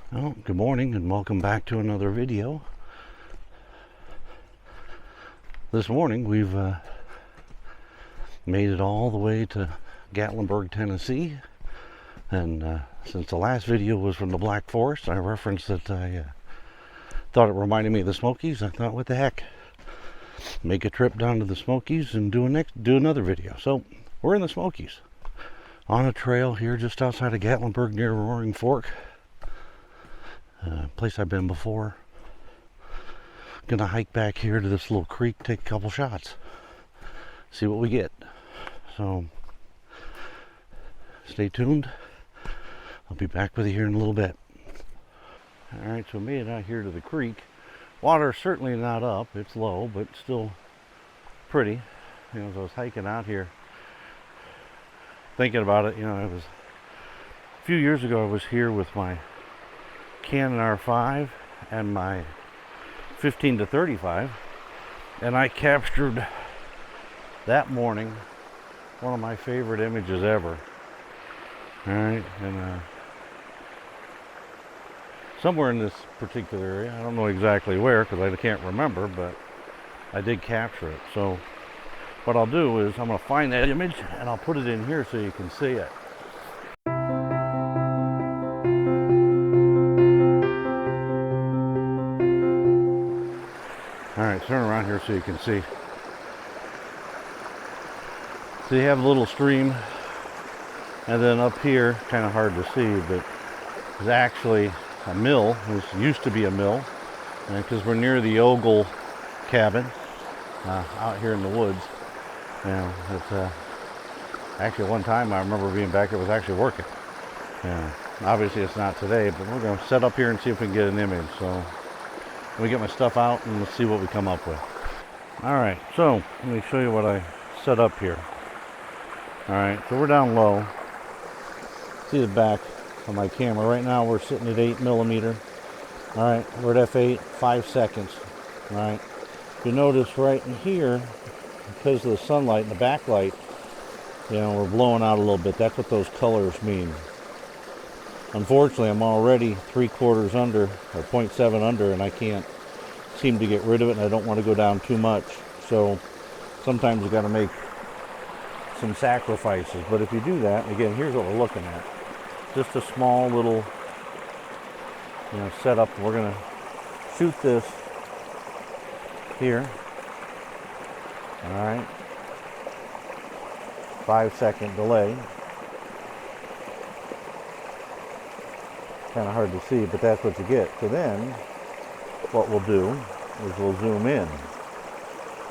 Well, good morning and welcome back to another video. This morning we've made it all the way to Gatlinburg, Tennessee, and since the last video was from the Black Forest, I referenced that I thought it reminded me of the Smokies. I thought, what the heck, make a trip down to the Smokies and do another video. So we're in the Smokies on a trail here just outside of Gatlinburg near Roaring Fork. Place I've been before. Gonna hike back here to this little creek, take a couple shots, see what we get. So stay tuned. I'll be back with you here in a little bit. Alright, so made it out here to the creek. Water certainly not up, it's low, but still pretty. You know, as I was hiking out here, thinking about it, you know, it was a few years ago I was here with my Canon R5 and my 15 to 35, and I captured that morning one of my favorite images ever. All right, and somewhere in this particular area, I don't know exactly where because I can't remember, but I did capture it. So what I'll do is I'm going to find that image and I'll put it in here so you can see it. Alright, turn around here so you can see. So you have a little stream, and then up here, kind of hard to see, but there's actually a mill. This used to be a mill, because we're near the Ogle cabin out here in the woods. You know, it's actually one time I remember being back, it was actually working. Obviously it's not today, but we're going to set up here and see if we can get an image. So let me get my stuff out and let's see what we come up with. Alright, so let me show you what I set up here. Alright, so we're down low. See the back of my camera. Right now we're sitting at 8mm. Alright, we're at f8, 5 seconds. Alright, you notice right in here, because of the sunlight and the backlight, you know, we're blowing out a little bit. That's what those colors mean. Unfortunately, I'm already 3/4 under, or 0.7 under, and I can't seem to get rid of it, and I don't want to go down too much. So sometimes you got to make some sacrifices. But if you do that, again, here's what we're looking at. Just a small little, you know, setup. We're going to shoot this here. All right. 5-second delay. Kind of hard to see, but that's what you get. So then what we'll do is we'll zoom in.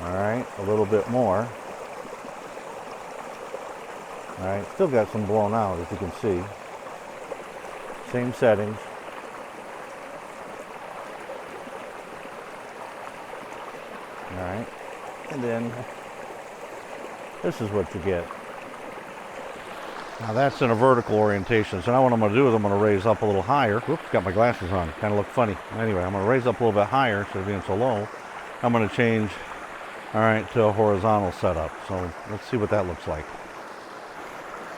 All right, a little bit more. All right, still got some blown out, as you can see. Same settings. All right, and then this is what you get. Now that's in a vertical orientation. So now what I'm going to do is I'm going to raise up a little higher. Whoops, got my glasses on. Kind of look funny. Anyway, I'm going to raise up a little bit higher instead of being so low. I'm going to change, all right, to a horizontal setup. So let's see what that looks like.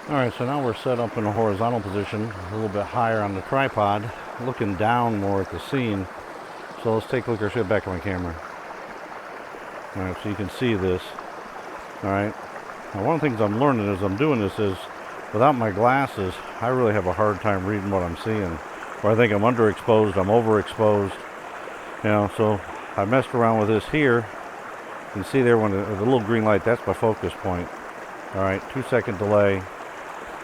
All right, so now we're set up in a horizontal position, a little bit higher on the tripod, looking down more at the scene. So let's take a look. I'll show you back at my camera. All right, so you can see this. All right. Now one of the things I'm learning as I'm doing this is, without my glasses, I really have a hard time reading what I'm seeing. Or I think I'm underexposed, I'm overexposed. You know, so I messed around with this here. You can see there when the little green light, that's my focus point. All right, 2-second delay.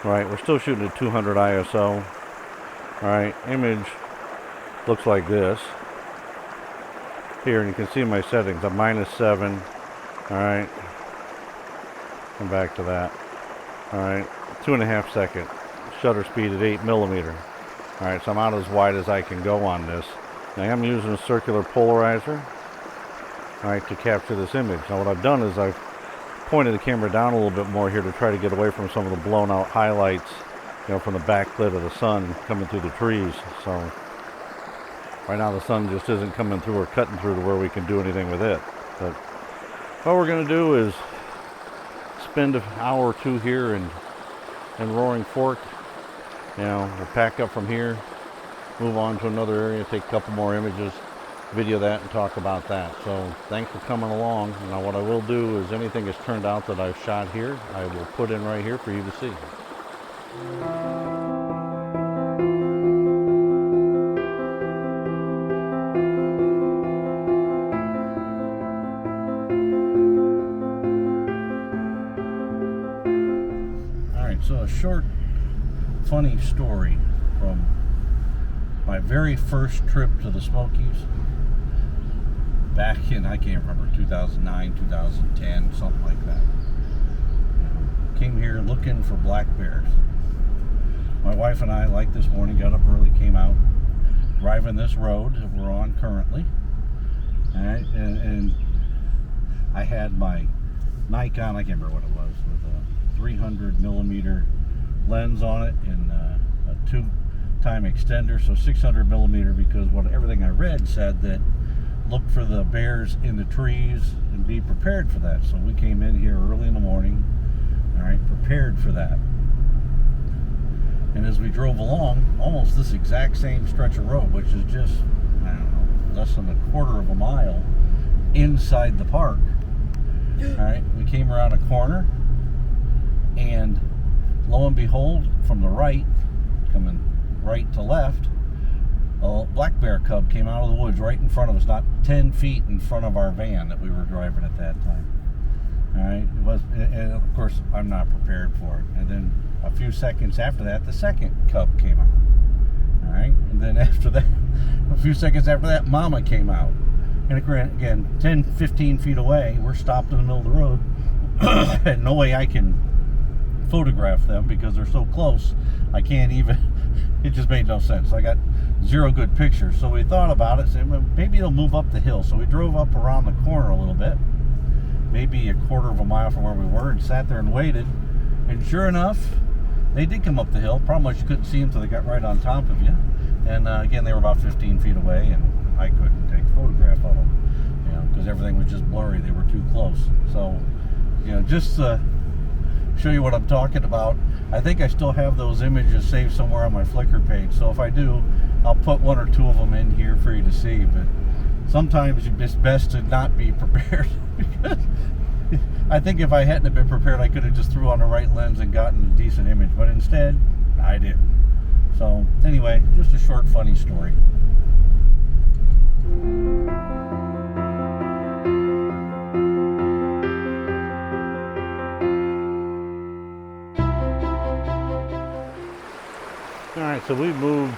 All right, we're still shooting at 200 ISO. All right, image looks like this. Here, and you can see my settings, I'm -7. All right, come back to that. All right. 2.5 second shutter speed at 8mm. All right, so I'm out as wide as I can go on this. Now I'm using a circular polarizer, all right, to capture this image. Now what I've done is I've pointed the camera down a little bit more here to try to get away from some of the blown out highlights, you know, from the backlit of the sun coming through the trees. So right now the sun just isn't coming through or cutting through to where we can do anything with it. But what we're going to do is spend an hour or two here in Roaring Fork. You know, we'll pack up from here, move on to another area, take a couple more images, video that, and talk about that. So thanks for coming along. Now what I will do is anything that's turned out that I've shot here, I will put in right here for you to see. So a short, funny story from my very first trip to the Smokies back in, I can't remember, 2009, 2010, something like that. Came here looking for black bears. My wife and I, like this morning, got up early, came out, driving this road that we're on currently. All right, and I had my Nikon, I can't remember what it was, with a 300 millimeter lens on it and a 2-time extender, so 600 millimeter, because everything I read said that look for the bears in the trees and be prepared for that. So we came in here early in the morning, all right, prepared for that. And as we drove along, almost this exact same stretch of road, which is just, I don't know, less than a quarter of a mile inside the park, all right, we came around a corner, and lo and behold, from the right, coming right to left, a black bear cub came out of the woods right in front of us, not 10 feet in front of our van that we were driving at that time. All right, it was, and of course, I'm not prepared for it. And then a few seconds after that, the second cub came out. All right, and then after that, a few seconds after that, mama came out. And again, 10, 15 feet away, we're stopped in the middle of the road. And no way I can photograph them because they're so close. I can't even, it just made no sense. I got 0 good pictures. So we thought about it, said, well, maybe they'll move up the hill. So we drove up around the corner a little bit, maybe a quarter of a mile from where we were, and sat there and waited. And sure enough, they did come up the hill. Probably you couldn't see them until they got right on top of you. And again, they were about 15 feet away, and I couldn't take a photograph of them, you know, because everything was just blurry. They were too close. So, you know, just show you what I'm talking about. I think I still have those images saved somewhere on my Flickr page, so if I do, I'll put 1 or 2 of them in here for you to see. But sometimes it's best to not be prepared, because I think if I hadn't have been prepared, I could have just threw on the right lens and gotten a decent image, but instead I didn't. So anyway, just a short funny story. Alright, so we've moved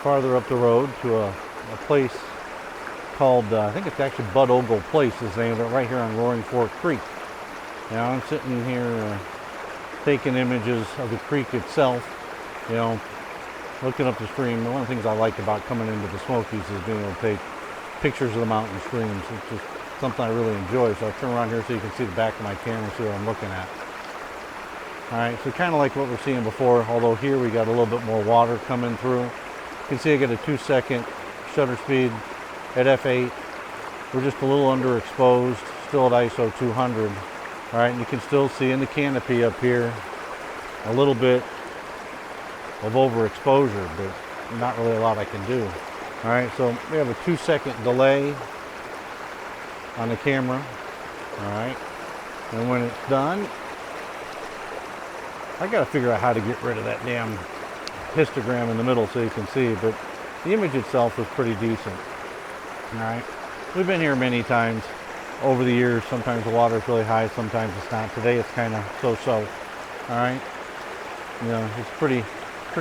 farther up the road to a place called, I think it's actually Bud Ogle Place is the name of it, right here on Roaring Fork Creek. Now I'm sitting here taking images of the creek itself, you know, looking up the stream. One of the things I like about coming into the Smokies is being able to take pictures of the mountain streams. It's just something I really enjoy. So I'll turn around here so you can see the back of my camera and see what I'm looking at. Alright, so kind of like what we're seeing before, although here we got a little bit more water coming through. You can see I got a 2-second shutter speed at f8. We're just a little underexposed, still at ISO 200. Alright, and you can still see in the canopy up here a little bit of overexposure, but not really a lot I can do. Alright, so we have a 2-second delay on the camera. Alright, and when it's done, I gotta figure out how to get rid of that damn histogram in the middle so you can see, but the image itself is pretty decent. Alright, we've been here many times over the years. Sometimes the water is really high, sometimes it's not. Today it's kind of so-so. Alright, you know, it's pretty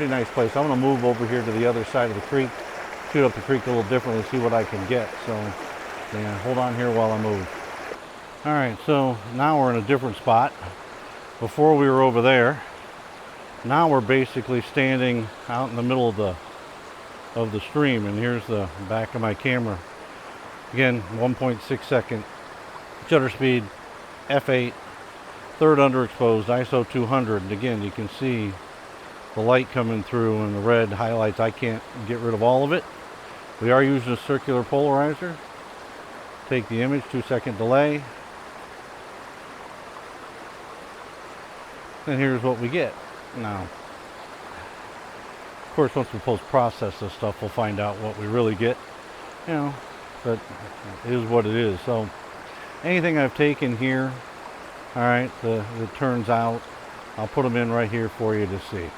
nice place. I'm gonna move over here to the other side of the creek, shoot up the creek a little differently, see what I can get. So yeah, hold on here while I move. Alright, so now we're in a different spot. Before we were over there. Now we're basically standing out in the middle of the stream, and here's the back of my camera. Again, 1.6 second shutter speed, f8, third underexposed, ISO 200. And again, you can see the light coming through and the red highlights. I can't get rid of all of it. We are using a circular polarizer. Take the image, 2-second delay. And here's what we get. Now, Of course, once we post-process this stuff, we'll find out what we really get, you know, but it is what it is. So anything I've taken here, all right, that turns out, I'll put them in right here for you to see.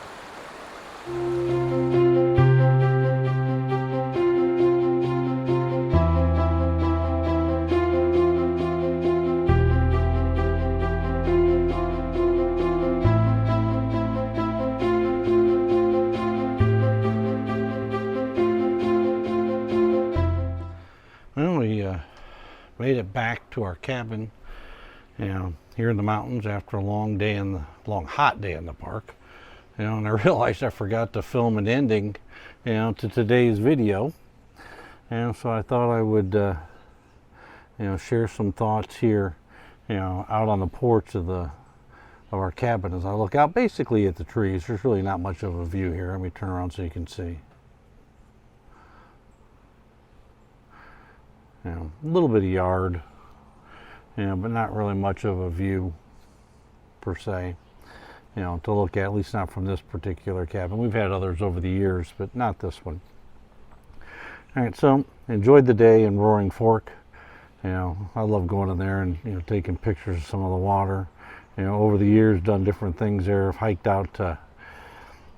Well, we made it back to our cabin, you know, here in the mountains after a long hot day in the park, you know, and I realized I forgot to film an ending, you know, to today's video, and so I thought I would, you know, share some thoughts here, you know, out on the porch of our cabin as I look out basically at the trees. There's really not much of a view here. Let me turn around so you can see. You know, a little bit of yard, you know, but not really much of a view per se, you know, to look at least not from this particular cabin. We've had others over the years, but not this one. All right, so enjoyed the day in Roaring Fork. You know, I love going in there and, you know, taking pictures of some of the water. You know, over the years, done different things there. I've hiked out to,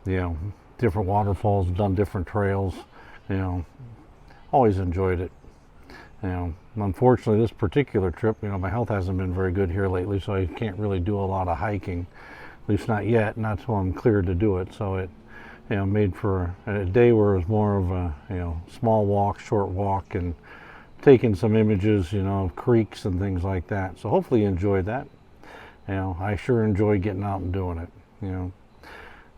you know, different waterfalls, done different trails. You know, always enjoyed it. You know, unfortunately, this particular trip, you know, my health hasn't been very good here lately, so I can't really do a lot of hiking, at least not yet, not till I'm cleared to do it. So it, you know, made for a day where it was more of a, you know, small walk, short walk, and taking some images, you know, of creeks and things like that. So hopefully you enjoyed that. You know, I sure enjoy getting out and doing it. You know,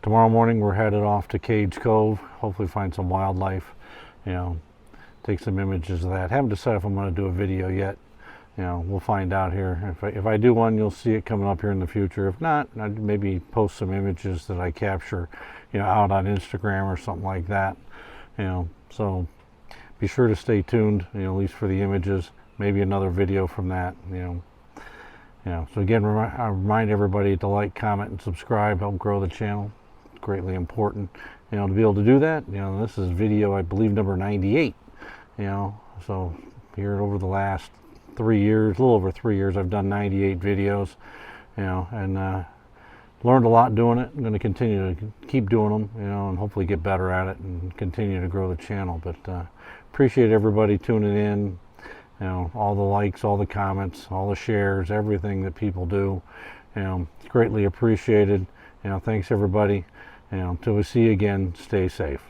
tomorrow morning we're headed off to Cage Cove, hopefully find some wildlife, you know, take some images of that. Haven't decided if I'm going to do a video yet. You know, we'll find out here. If I do one, you'll see it coming up here in the future. If not, I'd maybe post some images that I capture, you know, out on Instagram or something like that. You know, so be sure to stay tuned, you know, at least for the images. Maybe another video from that, you know. You know, so again, I remind everybody to like, comment, and subscribe. Help grow the channel. It's greatly important, you know, to be able to do that. You know, this is video, I believe, number 98. You know, so here over the last 3 years, a little over 3 years, I've done 98 videos, you know, and learned a lot doing it. I'm going to continue to keep doing them, you know, and hopefully get better at it and continue to grow the channel. But appreciate everybody tuning in, you know, all the likes, all the comments, all the shares, everything that people do, you know, it's greatly appreciated. You know, thanks everybody. You know, until we see you again, stay safe.